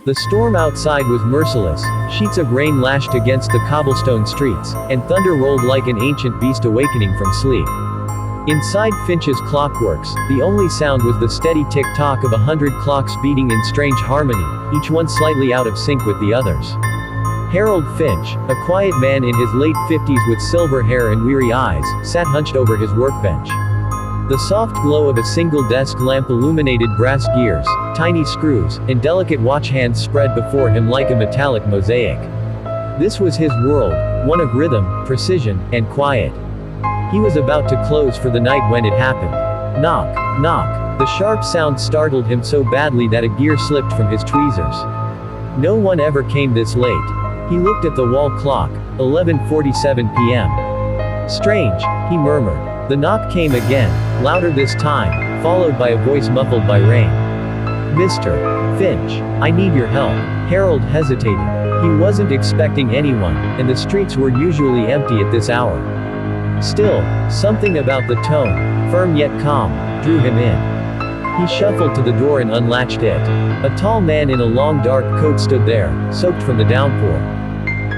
The storm outside was merciless, sheets of rain lashed against the cobblestone streets, and thunder rolled like an ancient beast awakening from sleep. Inside Finch's clockworks, the only sound was the steady tick-tock of 100 clocks beating in strange harmony, each one slightly out of sync with the others. Harold Finch, a quiet man in his late 50s with silver hair and weary eyes, sat hunched over his workbench. The soft glow of a single desk lamp illuminated brass gears, tiny screws, and delicate watch hands spread before him like a metallic mosaic. This was his world, one of rhythm, precision, and quiet. He was about to close for the night when it happened. Knock, knock. The sharp sound startled him so badly that a gear slipped from his tweezers. No one ever came this late. He looked at the wall clock, 11:47 p.m. Strange, he murmured. The knock came again, louder this time, followed by a voice muffled by rain. Mr. Finch, I need your help. Harold hesitated. He wasn't expecting anyone, and the streets were usually empty at this hour. Still, something about the tone, firm yet calm, drew him in. He shuffled to the door and unlatched it. A tall man in a long dark coat stood there, soaked from the downpour.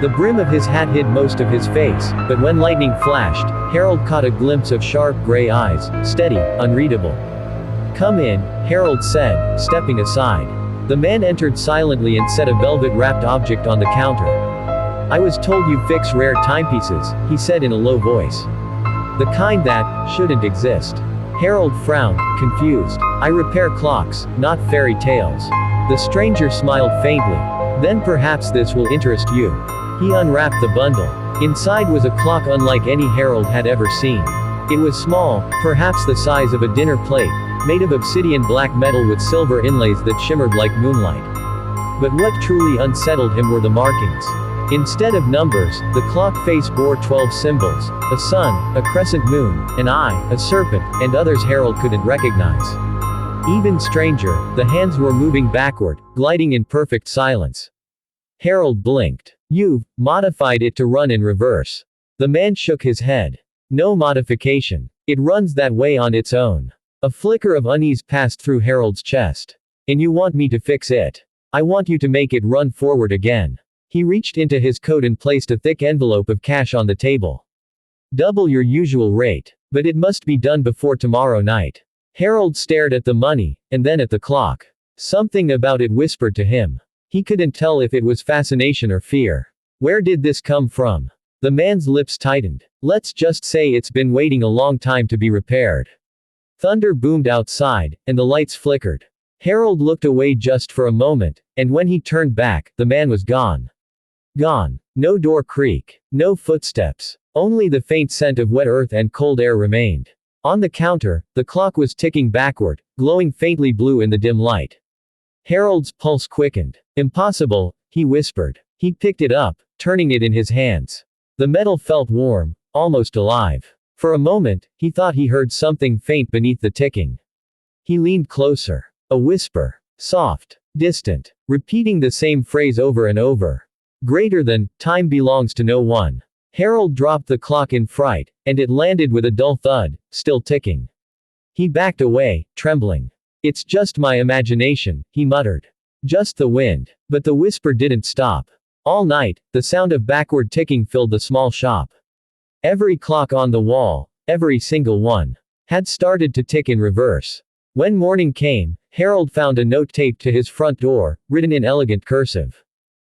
The brim of his hat hid most of his face, but when lightning flashed, Harold caught a glimpse of sharp gray eyes, steady, unreadable. Come in, Harold said, stepping aside. The man entered silently and set a velvet-wrapped object on the counter. I was told you fix rare timepieces, he said in a low voice. The kind that shouldn't exist. Harold frowned, confused. I repair clocks, not fairy tales. The stranger smiled faintly. Then perhaps this will interest you. He unwrapped the bundle. Inside was a clock unlike any Harold had ever seen. It was small, perhaps the size of a dinner plate, made of obsidian black metal with silver inlays that shimmered like moonlight. But what truly unsettled him were the markings. Instead of numbers, the clock face bore 12 symbols: a sun, a crescent moon, an eye, a serpent, and others Harold couldn't recognize. Even stranger, the hands were moving backward, gliding in perfect silence. Harold blinked. You've modified it to run in reverse. The man shook his head. No modification. It runs that way on its own. A flicker of unease passed through Harold's chest. And you want me to fix it? I want you to make it run forward again. He reached into his coat and placed a thick envelope of cash on the table. Double your usual rate. But it must be done before tomorrow night. Harold stared at the money, and then at the clock. Something about it whispered to him. He couldn't tell if it was fascination or fear. Where did this come from? The man's lips tightened. Let's just say it's been waiting a long time to be repaired. Thunder boomed outside, and the lights flickered. Harold looked away just for a moment, and when he turned back, the man was gone. Gone. No door creak. No footsteps. Only the faint scent of wet earth and cold air remained. On the counter, the clock was ticking backward, glowing faintly blue in the dim light. Harold's pulse quickened. Impossible, he whispered. He picked it up, turning it in his hands. The metal felt warm, almost alive. For a moment, he thought he heard something faint beneath the ticking. He leaned closer. A whisper. Soft. Distant. Repeating the same phrase over and over. Greater than, time belongs to no one. Harold dropped the clock in fright, and it landed with a dull thud, still ticking. He backed away, trembling. It's just my imagination, he muttered. Just the wind. But the whisper didn't stop. All night, the sound of backward ticking filled the small shop. Every clock on the wall, every single one, had started to tick in reverse. When morning came, Harold found a note taped to his front door, written in elegant cursive.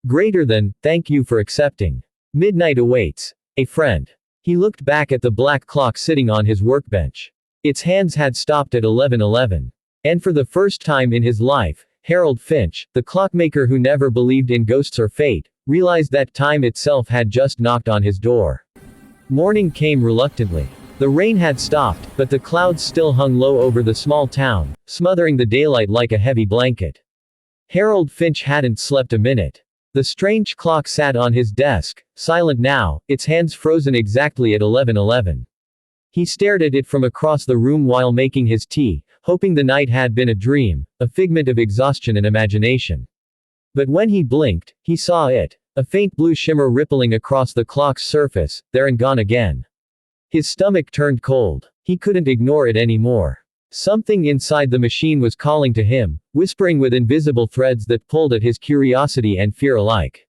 Greater than, thank you for accepting. Midnight awaits. A friend. He looked back at the black clock sitting on his workbench. Its hands had stopped at 11:11. And for the first time in his life, Harold Finch, the clockmaker who never believed in ghosts or fate, realized that time itself had just knocked on his door. Morning came reluctantly. The rain had stopped, but the clouds still hung low over the small town, smothering the daylight like a heavy blanket. Harold Finch hadn't slept a minute. The strange clock sat on his desk, silent now, its hands frozen exactly at 11:11. He stared at it from across the room while making his tea, hoping the night had been a dream, a figment of exhaustion and imagination. But when he blinked, he saw it, a faint blue shimmer rippling across the clock's surface, there and gone again. His stomach turned cold. He couldn't ignore it anymore. Something inside the machine was calling to him, whispering with invisible threads that pulled at his curiosity and fear alike.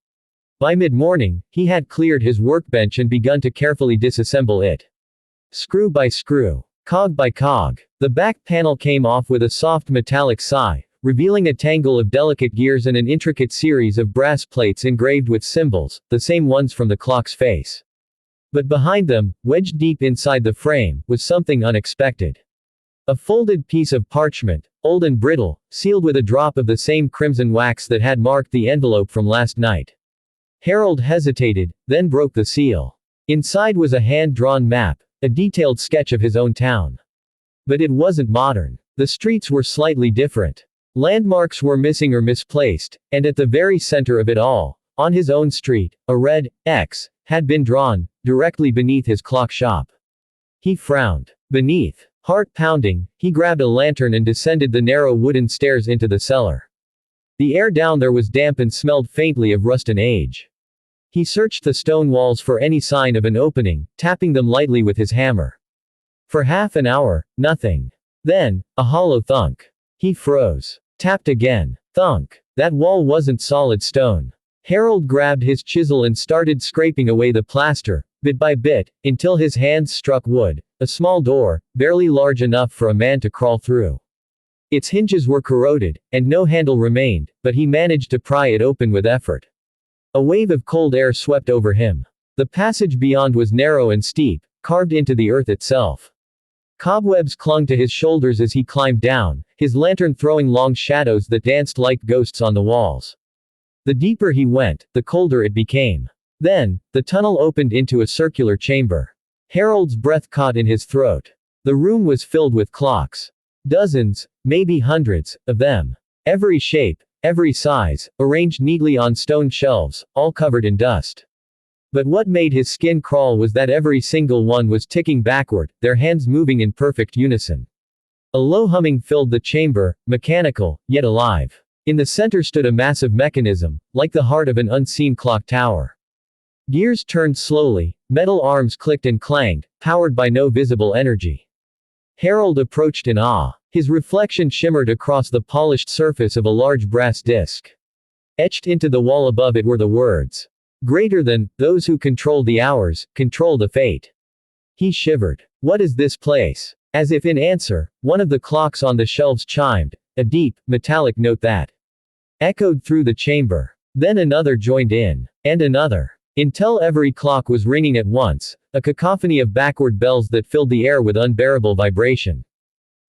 By mid-morning, he had cleared his workbench and begun to carefully disassemble it. Screw by screw, cog by cog. The back panel came off with a soft metallic sigh, revealing a tangle of delicate gears and an intricate series of brass plates engraved with symbols, the same ones from the clock's face. But behind them, wedged deep inside the frame, was something unexpected. A folded piece of parchment, old and brittle, sealed with a drop of the same crimson wax that had marked the envelope from last night. Harold hesitated, then broke the seal. Inside was a hand-drawn map, a detailed sketch of his own town. But it wasn't modern. The streets were slightly different. Landmarks were missing or misplaced, and at the very center of it all, on his own street, a red X had been drawn, directly beneath his clock shop. He frowned. Beneath, heart pounding, he grabbed a lantern and descended the narrow wooden stairs into the cellar. The air down there was damp and smelled faintly of rust and age. He searched the stone walls for any sign of an opening, tapping them lightly with his hammer. For half an hour, nothing. Then, a hollow thunk. He froze. Tapped again. Thunk. That wall wasn't solid stone. Harold grabbed his chisel and started scraping away the plaster, bit by bit, until his hands struck wood, a small door, barely large enough for a man to crawl through. Its hinges were corroded, and no handle remained, but he managed to pry it open with effort. A wave of cold air swept over him. The passage beyond was narrow and steep, carved into the earth itself. Cobwebs clung to his shoulders as he climbed down, his lantern throwing long shadows that danced like ghosts on the walls. The deeper he went, the colder it became. Then, the tunnel opened into a circular chamber. Harold's breath caught in his throat. The room was filled with clocks. Dozens, maybe hundreds, of them. Every shape, every size, arranged neatly on stone shelves, all covered in dust. But what made his skin crawl was that every single one was ticking backward, their hands moving in perfect unison. A low humming filled the chamber, mechanical, yet alive. In the center stood a massive mechanism, like the heart of an unseen clock tower. Gears turned slowly, metal arms clicked and clanged, powered by no visible energy. Harold approached in awe. His reflection shimmered across the polished surface of a large brass disc. Etched into the wall above it were the words, "Greater than, those who control the hours, control the fate." He shivered. What is this place? As if in answer, one of the clocks on the shelves chimed, a deep, metallic note that echoed through the chamber. Then another joined in. And another. Until every clock was ringing at once, a cacophony of backward bells that filled the air with unbearable vibration.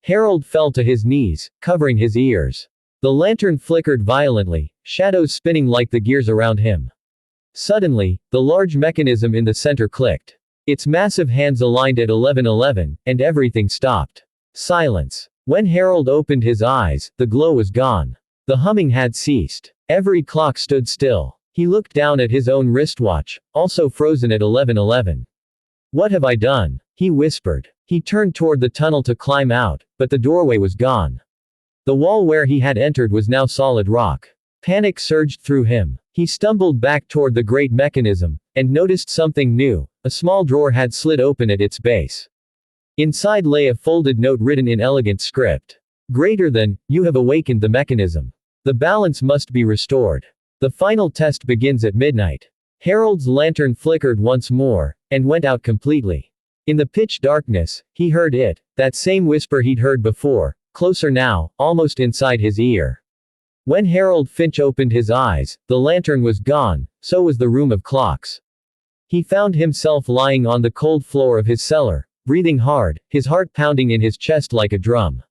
Harold fell to his knees, covering his ears. The lantern flickered violently, shadows spinning like the gears around him. Suddenly, the large mechanism in the center clicked. Its massive hands aligned at 11:11, and everything stopped. Silence. When Harold opened his eyes, the glow was gone. The humming had ceased. Every clock stood still. He looked down at his own wristwatch, also frozen at 11:11. What have I done? He whispered. He turned toward the tunnel to climb out, but the doorway was gone. The wall where he had entered was now solid rock. Panic surged through him. He stumbled back toward the great mechanism, and noticed something new. A small drawer had slid open at its base. Inside lay a folded note written in elegant script. Greater than, you have awakened the mechanism. The balance must be restored. The final test begins at midnight. Harold's lantern flickered once more, and went out completely. In the pitch darkness, he heard it, that same whisper he'd heard before, closer now, almost inside his ear. When Harold Finch opened his eyes, the lantern was gone, so was the room of clocks. He found himself lying on the cold floor of his cellar, breathing hard, his heart pounding in his chest like a drum.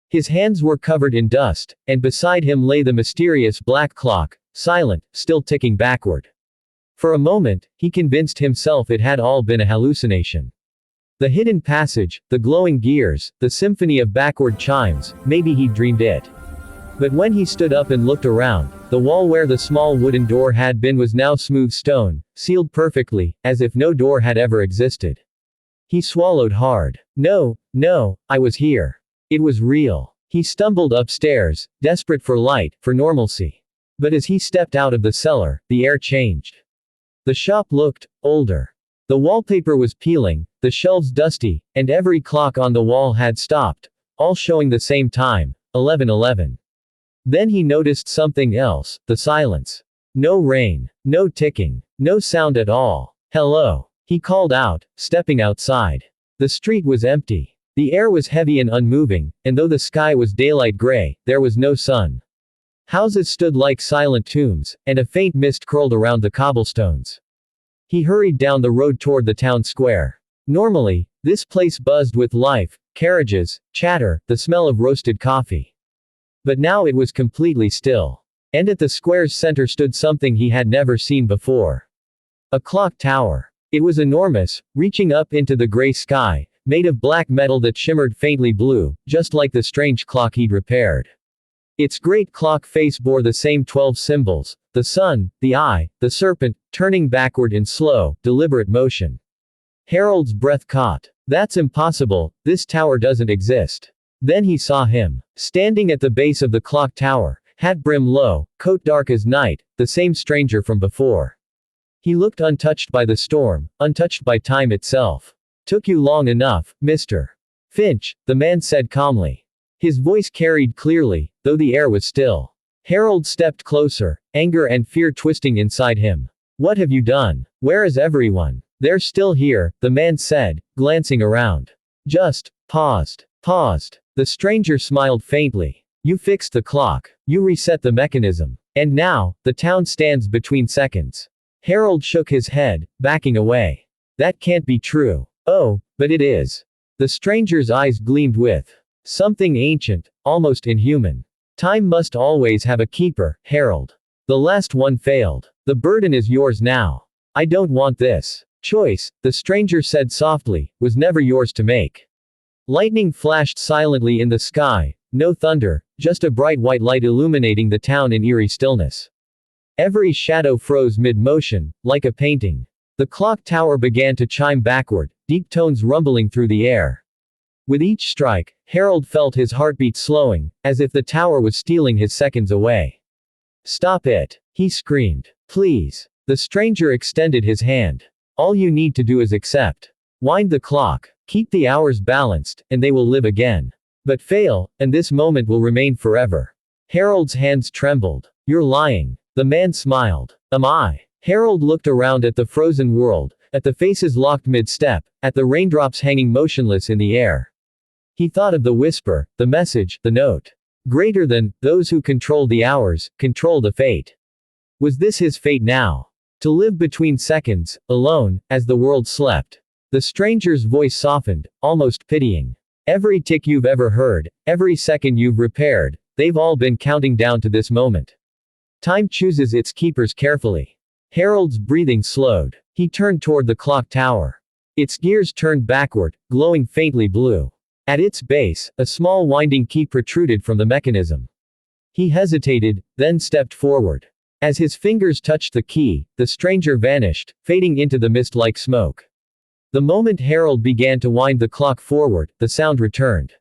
His hands were covered in dust, and beside him lay the mysterious black clock, silent, still ticking backward. For a moment, he convinced himself it had all been a hallucination. The hidden passage, the glowing gears, the symphony of backward chimes, maybe he'd dreamed it. But when he stood up and looked around, the wall where the small wooden door had been was now smooth stone, sealed perfectly, as if no door had ever existed. He swallowed hard. No, I was here. It was real. He stumbled upstairs, desperate for light, for normalcy. But as he stepped out of the cellar, the air changed. The shop looked older. The wallpaper was peeling, the shelves dusty, and every clock on the wall had stopped, all showing the same time, 11:11. Then he noticed something else, the silence. No rain, no ticking, no sound at all. Hello, he called out, stepping outside. The street was empty. The air was heavy and unmoving, and though the sky was daylight gray, there was no sun. Houses stood like silent tombs, and a faint mist curled around the cobblestones. He hurried down the road toward the town square. Normally, this place buzzed with life, carriages, chatter, the smell of roasted coffee. But now it was completely still. And at the square's center stood something he had never seen before. A clock tower. It was enormous, reaching up into the gray sky, made of black metal that shimmered faintly blue, just like the strange clock he'd repaired. Its great clock face bore the same 12 symbols: the sun, the eye, the serpent, turning backward in slow, deliberate motion. Harold's breath caught. That's impossible, this tower doesn't exist. Then he saw him, standing at the base of the clock tower, hat brim low, coat dark as night, the same stranger from before. He looked untouched by the storm, untouched by time itself. Took you long enough, Mr. Finch, the man said calmly. His voice carried clearly, though the air was still. Harold stepped closer, anger and fear twisting inside him. What have you done? Where is everyone? They're still here, the man said, glancing around. Just paused. The stranger smiled faintly. You fixed the clock. You reset the mechanism. And now, the town stands between seconds. Harold shook his head, backing away. That can't be true. Oh, but it is. The stranger's eyes gleamed with something ancient, almost inhuman. Time must always have a keeper, Harold. The last one failed. The burden is yours now. I don't want this choice, the stranger said softly, was never yours to make. Lightning flashed silently in the sky, no thunder, just a bright white light illuminating the town in eerie stillness. Every shadow froze mid-motion, like a painting. The clock tower began to chime backward, deep tones rumbling through the air. With each strike, Harold felt his heartbeat slowing, as if the tower was stealing his seconds away. Stop it, he screamed. Please. The stranger extended his hand. All you need to do is accept. Wind the clock. Keep the hours balanced, and they will live again. But fail, and this moment will remain forever. Harold's hands trembled. You're lying. The man smiled. Am I? Harold looked around at the frozen world, at the faces locked mid-step, at the raindrops hanging motionless in the air. He thought of the whisper, the message, the note. Greater than, those who control the hours, control the fate. Was this his fate now? To live between seconds, alone, as the world slept. The stranger's voice softened, almost pitying. Every tick you've ever heard, every second you've repaired, they've all been counting down to this moment. Time chooses its keepers carefully. Harold's breathing slowed. He turned toward the clock tower. Its gears turned backward, glowing faintly blue. At its base, a small winding key protruded from the mechanism. He hesitated, then stepped forward. As his fingers touched the key, the stranger vanished, fading into the mist like smoke. The moment Harold began to wind the clock forward, the sound returned.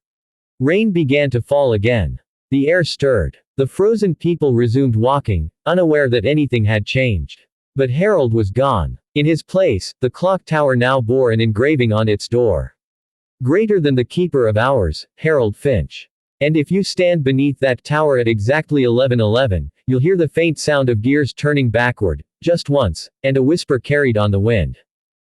Rain began to fall again. The air stirred. The frozen people resumed walking, unaware that anything had changed. But Harold was gone. In his place, the clock tower now bore an engraving on its door. Greater than the keeper of hours, Harold Finch. And if you stand beneath that tower at exactly 11:11, you'll hear the faint sound of gears turning backward, just once, and a whisper carried on the wind.